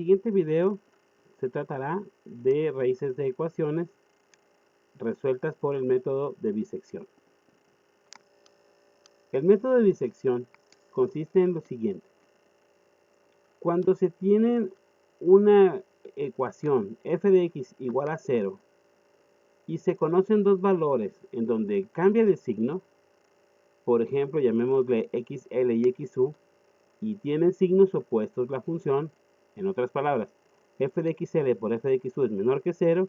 siguiente video se tratará de raíces de ecuaciones resueltas por el método de bisección. El método de bisección consiste en lo siguiente. Cuando se tiene una ecuación f de x igual a 0 y se conocen dos valores en donde cambia de signo, por ejemplo, llamémosle xl y xu, y tienen signos opuestos la función, en otras palabras, f de xl por f de xu es menor que 0,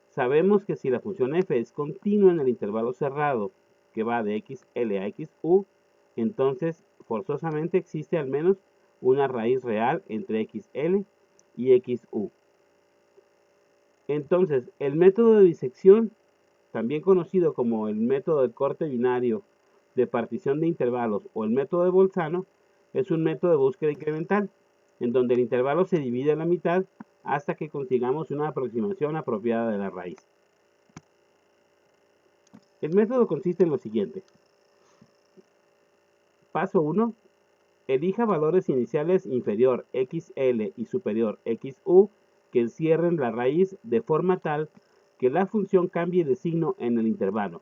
sabemos que si la función f es continua en el intervalo cerrado que va de xl a xu, entonces forzosamente existe al menos una raíz real entre xl y xu. Entonces, el método de disección, también conocido como el método de corte binario de partición de intervalos o el método de Bolzano, es un método de búsqueda incremental, en donde el intervalo se divide a la mitad hasta que consigamos una aproximación apropiada de la raíz. El método consiste en lo siguiente. Paso 1. Elija valores iniciales inferior xl y superior xu que encierren la raíz de forma tal que la función cambie de signo en el intervalo.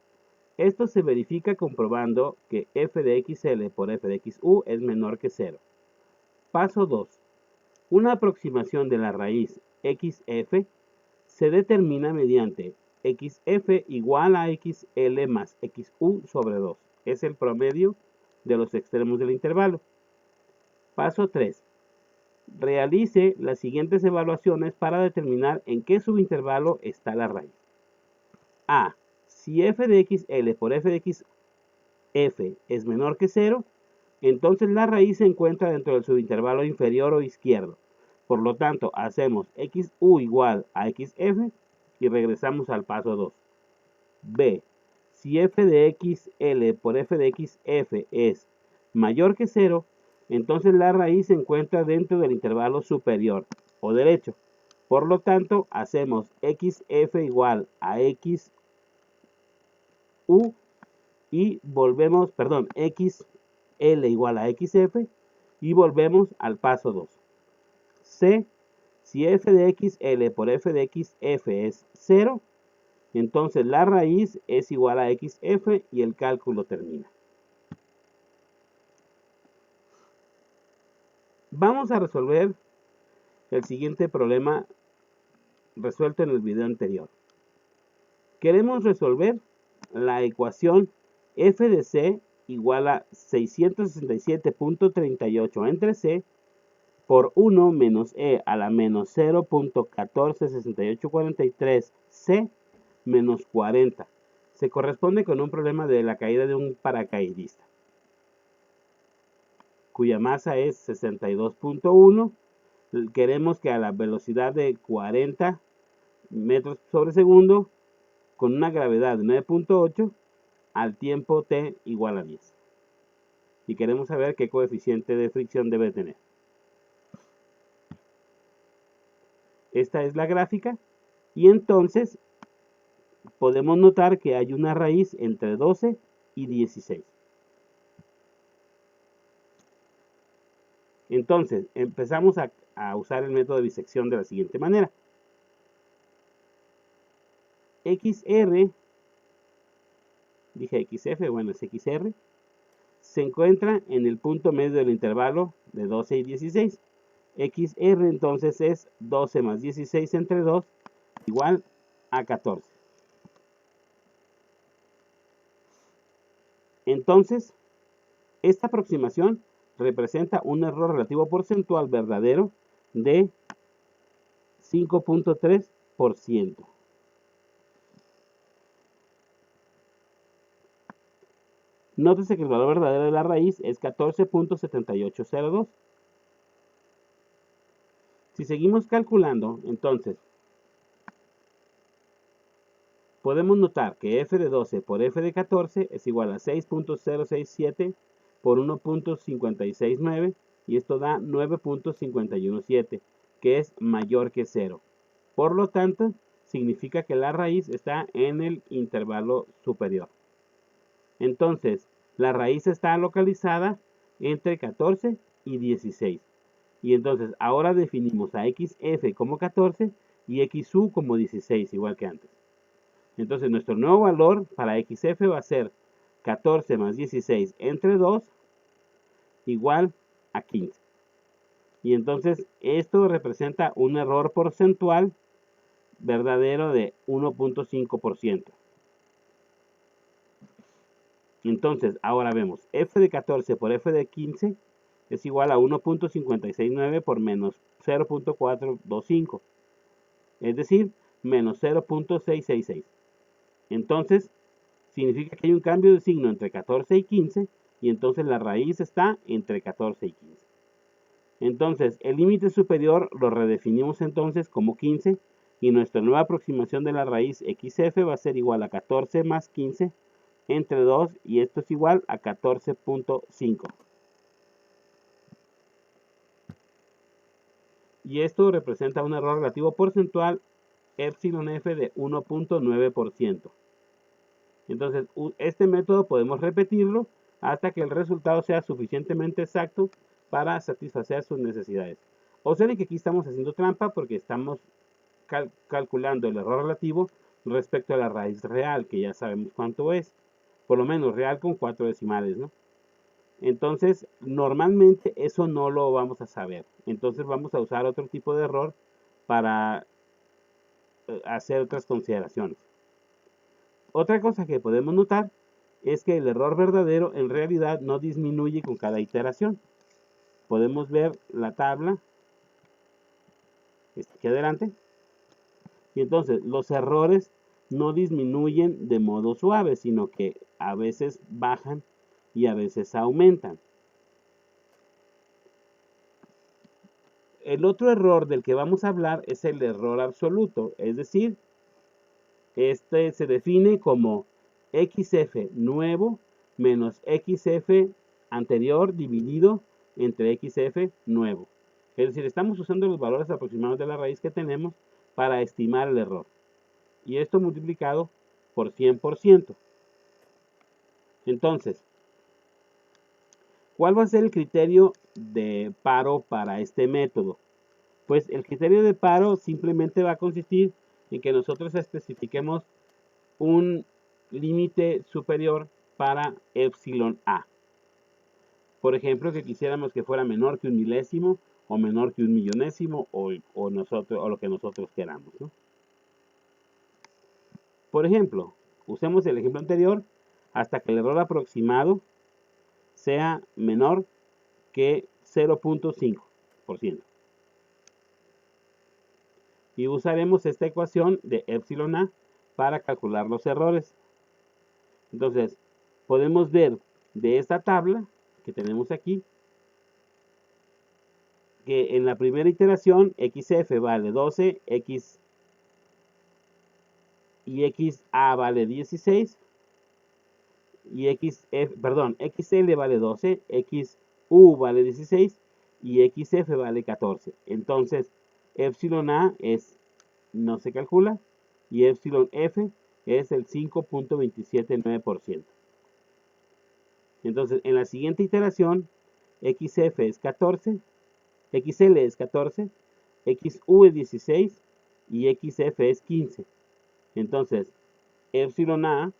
Esto se verifica comprobando que f de xl por f de xu es menor que 0. Paso 2. Una aproximación de la raíz xf se determina mediante xf igual a xl más xu sobre 2. Es el promedio de los extremos del intervalo. Paso 3. Realice las siguientes evaluaciones para determinar en qué subintervalo está la raíz. A. Si f de xl por f de xf es menor que 0, entonces la raíz se encuentra dentro del subintervalo inferior o izquierdo. Por lo tanto, hacemos xu igual a xf y regresamos al paso 2. B. Si f de xl por f de xf es mayor que 0, entonces la raíz se encuentra dentro del intervalo superior o derecho. Por lo tanto, hacemos xf igual a xu y volvemos, xl igual a xf y volvemos al paso 2. C. Si f de xl por f de xf es 0, entonces la raíz es igual a xf y el cálculo termina. Vamos a resolver el siguiente problema resuelto en el video anterior. Queremos resolver la ecuación f de c igual a 667.38 entre c por 1 menos e a la menos 0.146843 c menos 40. Se corresponde con un problema de la caída de un paracaidista, cuya masa es 62.1. Queremos que a la velocidad de 40 metros sobre segundo, con una gravedad de 9.8, al tiempo t igual a 10. Y queremos saber qué coeficiente de fricción debe tener. Esta es la gráfica. Y entonces podemos notar que hay una raíz entre 12 y 16. Entonces empezamos a usar el método de bisección de la siguiente manera. XR, dije XF, bueno es XR, se encuentra en el punto medio del intervalo de 12 y 16. XR entonces es 12 más 16 entre 2 igual a 14. Entonces, esta aproximación representa un error relativo porcentual verdadero de 5.3%. Nótese que el valor verdadero de la raíz es 14.7802. Si seguimos calculando, entonces, podemos notar que f de 12 por f de 14 es igual a 6.067 por 1.569 y esto da 9.517, que es mayor que 0. Por lo tanto, significa que la raíz está en el intervalo superior. Entonces, la raíz está localizada entre 14 y 16. Y entonces ahora definimos a xf como 14 y xu como 16, igual que antes. Entonces nuestro nuevo valor para xf va a ser 14 más 16 entre 2 igual a 15. Y entonces esto representa un error porcentual verdadero de 1.5%. Entonces, ahora vemos, f de 14 por f de 15 es igual a 1.569 por menos 0.425, es decir, menos 0.666. Entonces, significa que hay un cambio de signo entre 14 y 15, y entonces la raíz está entre 14 y 15. Entonces, el límite superior lo redefinimos entonces como 15, y nuestra nueva aproximación de la raíz xf va a ser igual a 14 más 15 entre 2, y esto es igual a 14.5. Y esto representa un error relativo porcentual epsilon f de 1.9%. Entonces, este método podemos repetirlo hasta que el resultado sea suficientemente exacto para satisfacer sus necesidades. Observen que aquí estamos haciendo trampa porque estamos calculando el error relativo respecto a la raíz real, que ya sabemos cuánto es, por lo menos real con 4 decimales, ¿no? Entonces, normalmente eso no lo vamos a saber. Entonces vamos a usar otro tipo de error para hacer otras consideraciones. Otra cosa que podemos notar es que el error verdadero en realidad no disminuye con cada iteración. Podemos ver la tabla aquí adelante. Y entonces los errores no disminuyen de modo suave, sino que a veces bajan y a veces aumentan. El otro error del que vamos a hablar es el error absoluto, es decir, este se define como xf nuevo menos xf anterior dividido entre xf nuevo. Es decir, estamos usando los valores aproximados de la raíz que tenemos para estimar el error. Y esto multiplicado por 100%. Entonces, ¿cuál va a ser el criterio de paro para este método? Pues el criterio de paro simplemente va a consistir en que nosotros especifiquemos un límite superior para epsilon a. Por ejemplo, que quisiéramos que fuera menor que un milésimo o menor que un millonésimo o lo que nosotros queramos, ¿no? Por ejemplo, usemos el ejemplo anterior hasta que el error aproximado sea menor que 0.5%. Y usaremos esta ecuación de epsilon a para calcular los errores. Entonces, podemos ver de esta tabla que tenemos aquí que en la primera iteración xf vale 12, x y xa vale 16 y xl vale 12, xu vale 16 y xf vale 14. Entonces, epsilon a no se calcula y epsilon f es el 5.279%. Entonces, en la siguiente iteración, xf es 14, xl es 14, xu es 16 y xf es 15. Entonces, epsilon a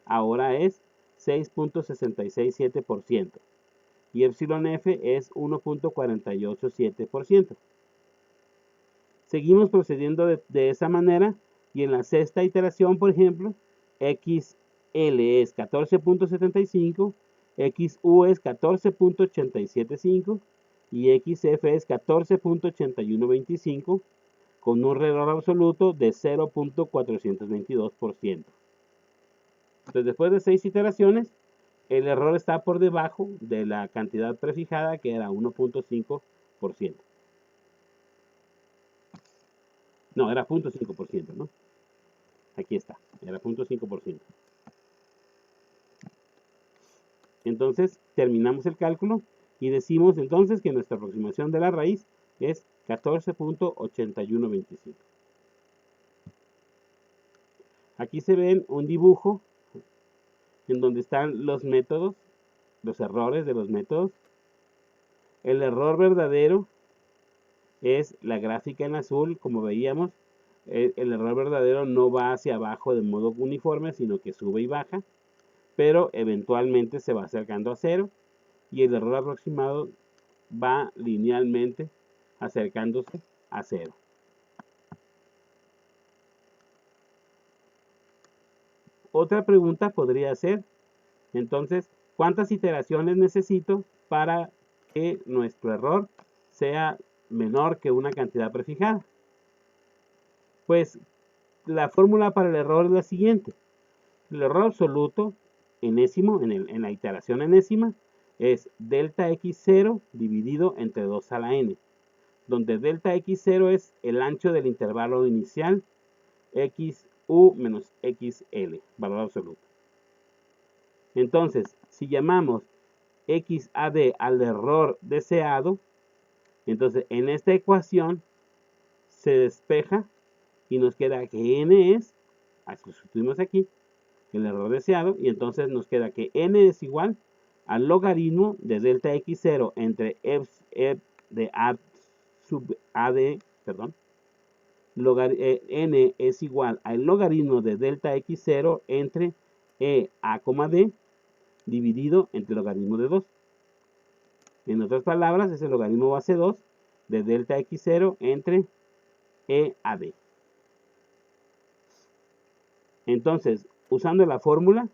ahora es 6.667% y epsilon f es 1.487%. Seguimos procediendo de esa manera y en la sexta iteración, por ejemplo, xl es 14.75, xu es 14.875 y xf es 14.8125 con un error absoluto de 0.422%. Entonces, después de 6 iteraciones, el error está por debajo de la cantidad prefijada, que era 1.5%. No, era 0.5%, ¿no? Aquí está, era 0.5%. Entonces, terminamos el cálculo y decimos entonces que nuestra aproximación de la raíz es 14.8125. Aquí se ven un dibujo en donde están los métodos, los errores de los métodos. El error verdadero es la gráfica en azul, como veíamos. El error verdadero no va hacia abajo de modo uniforme, sino que sube y baja, pero eventualmente se va acercando a cero, y el error aproximado va linealmente acercándose a cero. Otra pregunta podría ser, entonces, ¿cuántas iteraciones necesito para que nuestro error sea menor que una cantidad prefijada? Pues la fórmula para el error es la siguiente. El error absoluto enésimo, en la iteración enésima, es delta x0 dividido entre 2 a la n, donde delta x0 es el ancho del intervalo inicial, xu menos xl, valor absoluto. Entonces, si llamamos xad al error deseado, entonces en esta ecuación se despeja y nos queda que n es, así lo sustituimos aquí, el error deseado, y entonces nos queda que n es igual al logaritmo de delta x0 entre f de a sub ad, perdón, n es igual al logaritmo de delta x0 entre e a, d dividido entre el logaritmo de 2. En otras palabras, es el logaritmo base 2 de delta x0 entre e a d. Entonces, usando la fórmula,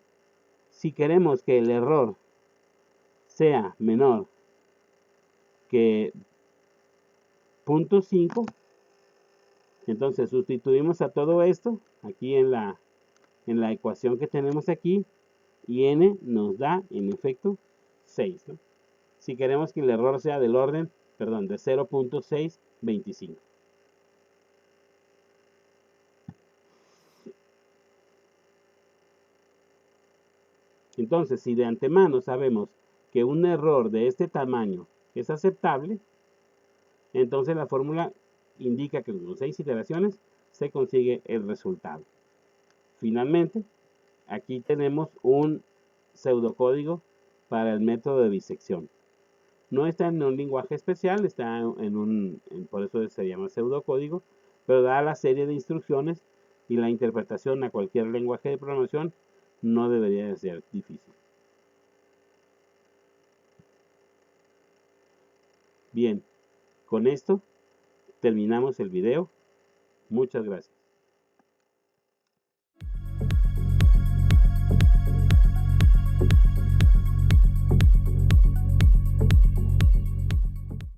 si queremos que el error sea menor que 0.5, entonces sustituimos a todo esto aquí en la ecuación que tenemos aquí, y n nos da en efecto 6, ¿no? Si queremos que el error sea del orden, perdón, de 0.625. Entonces, si de antemano sabemos que un error de este tamaño es aceptable, entonces la fórmula indica que con 6 iteraciones se consigue el resultado. Finalmente, aquí tenemos un pseudocódigo para el método de bisección. No está en un lenguaje especial, está por eso se llama pseudocódigo, pero da la serie de instrucciones, y la interpretación a cualquier lenguaje de programación no debería de ser difícil. Bien, con esto terminamos el video. Muchas gracias.